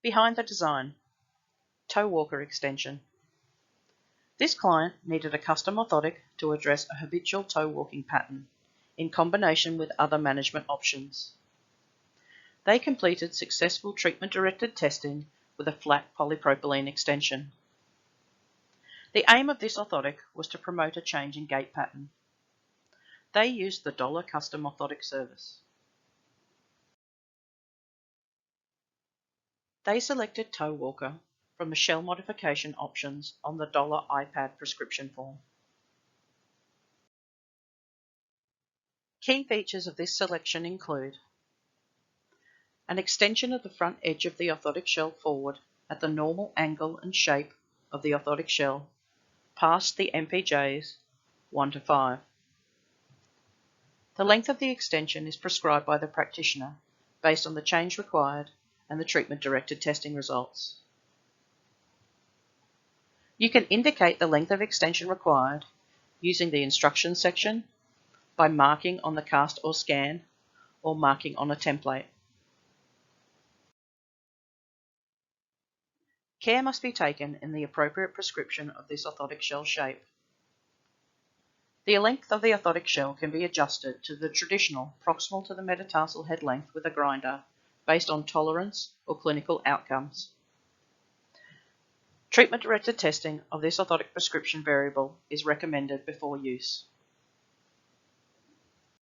Behind the design, Toewalker extension. This client needed a custom orthotic to address a habitual toe walking pattern in combination with other management options. They completed successful treatment-directed testing with a flat polypropylene extension. The aim of this orthotic was to promote a change in gait pattern. They used the DOLA custom orthotic service. They selected Toewalker from the shell modification options on the DOLA iPad prescription form. Key features of this selection include an extension of the front edge of the orthotic shell forward at the normal angle and shape of the orthotic shell, past the MPJs 1 to 5. The length of the extension is prescribed by the practitioner based on the change required and the treatment-directed testing results. You can indicate the length of extension required using the instructions section, by marking on the cast or scan, or marking on a template. Care must be taken in the appropriate prescription of this orthotic shell shape. The length of the orthotic shell can be adjusted to the traditional proximal to the metatarsal head length with a grinder based on tolerance or clinical outcomes. Treatment-directed testing of this orthotic prescription variable is recommended before use.